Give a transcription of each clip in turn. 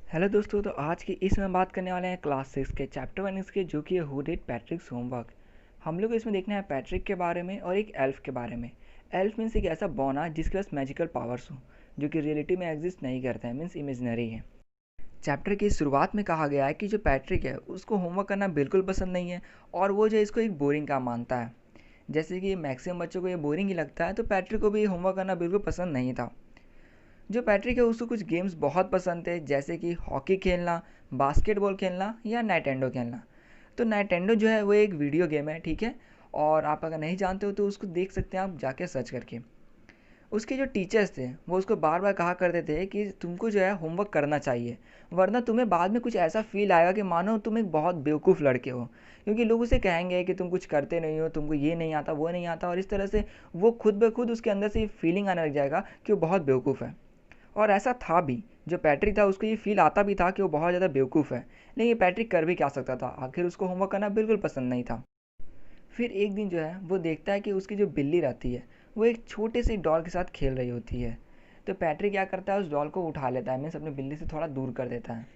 Hello दोस्तों, तो आज की इसमें बात करने वाले हैं क्लास 6 के चैप्टर 1 इसके, जो कि है हु डिड पैट्रिक्स होमवर्क। हम लोग को इसमें देखना है पैट्रिक के बारे में और एक एल्फ के बारे में। एल्फ मीन्स एक ऐसा बौना जिसके पास मैजिकल पावर्स हो, जो कि रियलिटी में एग्जिस्ट नहीं करता है, मीन्स इमेजिनरी है। चैप्टर की शुरुआत में कहा गया है कि जो पैट्रिक है उसको होमवर्क करना बिल्कुल पसंद नहीं है, और वो जो है इसको एक बोरिंग काम मानता है। जैसे कि मैक्सिमम बच्चों को ये बोरिंग ही लगता है, तो पैट्रिक को भी होमवर्क करना बिल्कुल पसंद नहीं था। जो पैट्रिक है उसको कुछ गेम्स बहुत पसंद थे, जैसे कि हॉकी खेलना, बास्केटबॉल खेलना या नाइटेंडो खेलना। तो नाइटेंडो जो है वो एक वीडियो गेम है, ठीक है। और आप अगर नहीं जानते हो तो उसको देख सकते हैं आप जाके सर्च करके। उसके जो टीचर्स थे वो उसको बार बार कहा करते थे कि तुमको जो है होमवर्क करना चाहिए, वरना तुम्हें बाद में कुछ ऐसा फील आएगा कि मानो तुम एक बहुत बेवकूफ़ लड़के हो। क्योंकि लोग उसे कहेंगे कि तुम कुछ करते नहीं हो, तुमको ये नहीं आता वो नहीं आता, और इस तरह से वो खुद ब खुद उसके अंदर से ये फीलिंग आने लग जाएगा कि वो बहुत बेवकूफ़ है। और ऐसा था भी। जो पैट्रिक था उसको ये फील आता भी था कि वो बहुत ज़्यादा बेवकूफ़ है। लेकिन पैट्रिक कर भी क्या सकता था, आखिर उसको होमवर्क करना बिल्कुल पसंद नहीं था। फिर एक दिन जो है वो देखता है कि उसकी जो बिल्ली रहती है वो एक छोटे से डॉल के साथ खेल रही होती है। तो पैट्रिक क्या करता है, उस डॉल को उठा लेता है, मीन्स अपनी बिल्ली से थोड़ा दूर कर देता है।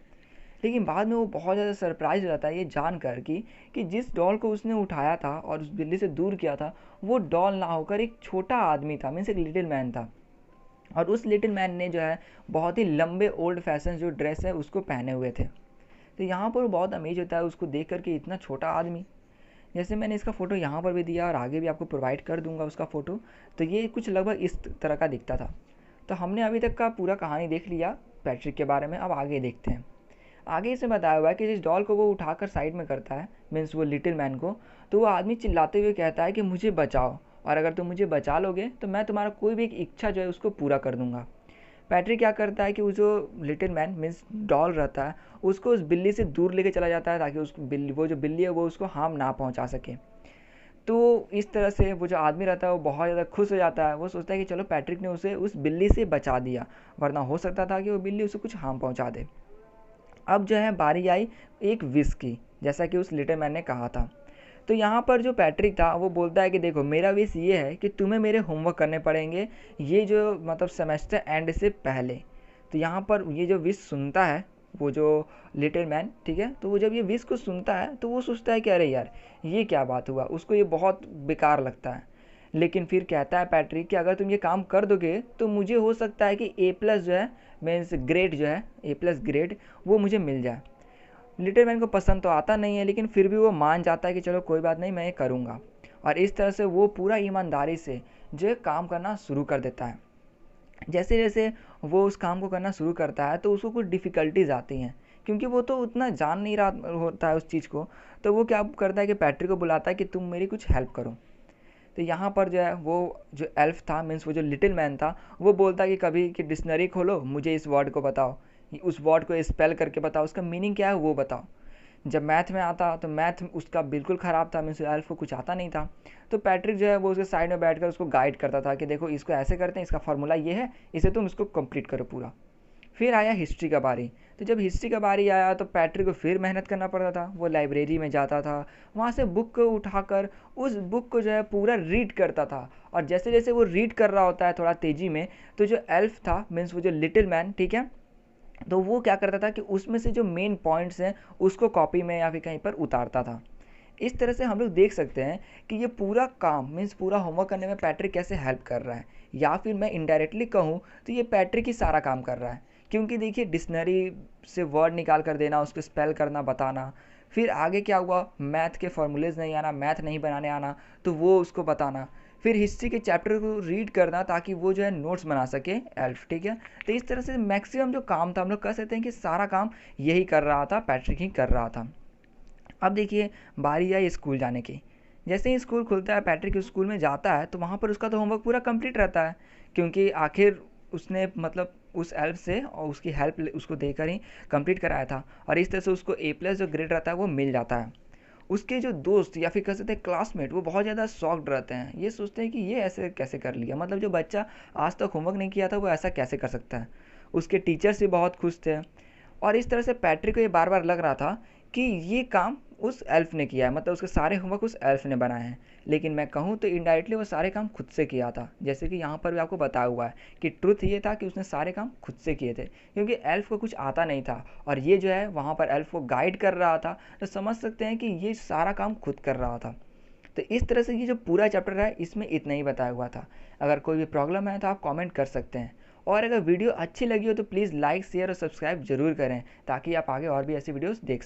लेकिन बाद में वो बहुत ज़्यादा सरप्राइज हो जाता है ये जान कर कि जिस डॉल को उसने उठाया था और उस बिल्ली से दूर किया था, वो डॉल ना होकर एक छोटा आदमी था, मीन्स एक लिटिल मैन था। और उस लिटिल मैन ने जो है बहुत ही लंबे ओल्ड फैशन जो ड्रेस है उसको पहने हुए थे। तो यहाँ पर बहुत अमेज होता है उसको देख करके, इतना छोटा आदमी। जैसे मैंने इसका फ़ोटो यहाँ पर भी दिया और आगे भी आपको प्रोवाइड कर दूंगा उसका फ़ोटो। तो ये कुछ लगभग इस तरह का दिखता था। तो हमने अभी तक का पूरा कहानी देख लिया पैट्रिक के बारे में, अब आगे देखते हैं। आगे इसमें बताया हुआ है कि जिस डॉल को वो उठाकर साइड में करता है, मीन्स वो लिटिल मैन को, तो वो आदमी चिल्लाते हुए कहता है कि मुझे बचाओ, और अगर तुम मुझे बचा लोगे तो मैं तुम्हारा कोई भी एक इच्छा जो है उसको पूरा कर दूंगा। पैट्रिक क्या करता है कि वो जो लिटिल मैन मीन्स डॉल रहता है उसको उस बिल्ली से दूर लेके चला जाता है, ताकि उसको बिल्ली, वो जो बिल्ली है वो उसको हार्म ना पहुंचा सके। तो इस तरह से वो जो आदमी रहता है वो बहुत ज़्यादा खुश हो जाता है, वो सोचता है कि चलो पैट्रिक ने उसे उस बिल्ली से बचा दिया, वरना हो सकता था कि वो बिल्ली उसे कुछ हार्म पहुंचा दे। अब जो है बारी आई एक विश की, जैसा कि उस लिटिल मैन ने कहा था। तो यहाँ पर जो पैट्रिक था वो बोलता है कि देखो, मेरा विश ये है कि तुम्हें मेरे होमवर्क करने पड़ेंगे, ये जो मतलब सेमेस्टर एंड से पहले। तो यहाँ पर ये जो विश सुनता है वो जो लिटिल मैन, ठीक है, तो वो जब ये विश को सुनता है तो वो सोचता है कि अरे यार ये क्या बात हुआ, उसको ये बहुत बेकार लगता है। लेकिन फिर कहता है पैट्रिक कि अगर तुम ये काम कर दोगे तो मुझे हो सकता है कि ए प्लस जो है, मीन्स ग्रेड जो है, ए प्लस ग्रेड, वो मुझे मिल जाए। लिटिल मैन को पसंद तो आता नहीं है, लेकिन फिर भी वो मान जाता है कि चलो कोई बात नहीं, मैं ये करूँगा। और इस तरह से वो पूरा ईमानदारी से जो है काम करना शुरू कर देता है। जैसे जैसे वो उस काम को करना शुरू करता है तो उसको कुछ डिफ़िकल्टीज आती हैं, क्योंकि वो तो उतना जान नहीं रहा होता है उस चीज़ को। तो वो क्या करता है कि पैट्रिक को बुलाता है कि तुम मेरी कुछ हेल्प करो। तो यहाँ पर जो है वो जो एल्फ था, मीन्स वो जो लिटिल मैन था, वो बोलता है कि कभी कि डिक्शनरी खोलो, मुझे इस वर्ड को बताओ, उस वर्ड को स्पेल करके बताओ, उसका मीनिंग क्या है वो बताओ। जब मैथ में आता तो मैथ उसका बिल्कुल ख़राब था, मीन्स एल्फ को कुछ आता नहीं था। तो पैट्रिक जो है वो उसके साइड में बैठकर उसको गाइड करता था कि देखो इसको ऐसे करते हैं, इसका फार्मूला ये है, इसे तुम इसको कंप्लीट करो पूरा। फिर आया हिस्ट्री का बारी। तो जब हिस्ट्री का बारी आया तो पैट्रिक को फिर मेहनत करना पड़ता था, वो लाइब्रेरी में जाता था, वहाँ से बुक को उठाकर उस बुक को जो है पूरा रीड करता था। और जैसे जैसे वो रीड कर रहा होता है थोड़ा तेज़ी में, तो जो एल्फ था, मीन्स वो जो लिटिल मैन, ठीक है, तो वो क्या करता था कि उसमें से जो मेन पॉइंट्स हैं उसको कॉपी में या फिर कहीं पर उतारता था। इस तरह से हम लोग देख सकते हैं कि ये पूरा काम, मीन्स पूरा होमवर्क करने में पैट्रिक कैसे हेल्प कर रहा है, या फिर मैं इनडायरेक्टली कहूँ तो ये पैट्रिक ही सारा काम कर रहा है। क्योंकि देखिए, डिक्शनरी से वर्ड निकाल कर देना, उसको स्पेल करना, बताना, फिर आगे क्या हुआ, मैथ के फॉर्मूलेज नहीं आना, मैथ नहीं बनाने आना, तो वो उसको बताना, फिर हिस्ट्री के चैप्टर को रीड करना ताकि वो जो है नोट्स बना सके एल्फ, ठीक है। तो इस तरह से मैक्सिमम जो काम था हम लोग कह सकते हैं कि सारा काम यही कर रहा था, पैट्रिक ही कर रहा था। अब देखिए बारी आई स्कूल जाने की। जैसे ही स्कूल खुलता है पैट्रिक स्कूल में जाता है तो वहाँ पर उसका तो होमवर्क पूरा कंप्लीट रहता है, क्योंकि आखिर उसने मतलब उस एल्फ से और उसकी हेल्प उसको देकर ही कंप्लीट कराया था। और इस तरह से उसको ए प्लस जो ग्रेड रहता है वो मिल जाता है। उसके जो दोस्त या फिर कह सकते हैं क्लासमेट, वो बहुत ज़्यादा शॉक्ड रहते हैं, ये सोचते हैं कि ये ऐसे कैसे कर लिया, मतलब जो बच्चा आज तक होमवर्क नहीं किया था वो ऐसा कैसे कर सकता है। उसके टीचर्स भी बहुत खुश थे। और इस तरह से पैट्रिक को ये बार बार लग रहा था कि ये काम उस एल्फ ने किया है, मतलब उसके सारे होमवर्क उस एल्फ ने बनाए हैं। लेकिन मैं कहूँ तो इनडायरेक्टली वो सारे काम खुद से किया था, जैसे कि यहाँ पर भी आपको बताया हुआ है कि ट्रुथ ये था कि उसने सारे काम खुद से किए थे, क्योंकि एल्फ को कुछ आता नहीं था और ये जो है वहाँ पर एल्फ को गाइड कर रहा था। तो समझ सकते हैं कि ये सारा काम खुद कर रहा था। तो इस तरह से ये जो पूरा चैप्टर है इसमें इतना ही बताया हुआ था। अगर कोई भी प्रॉब्लम है तो आप कमेंट कर सकते हैं, और अगर वीडियो अच्छी लगी हो तो प्लीज़ लाइक शेयर और सब्सक्राइब जरूर करें, ताकि आप आगे और भी ऐसी वीडियोस देख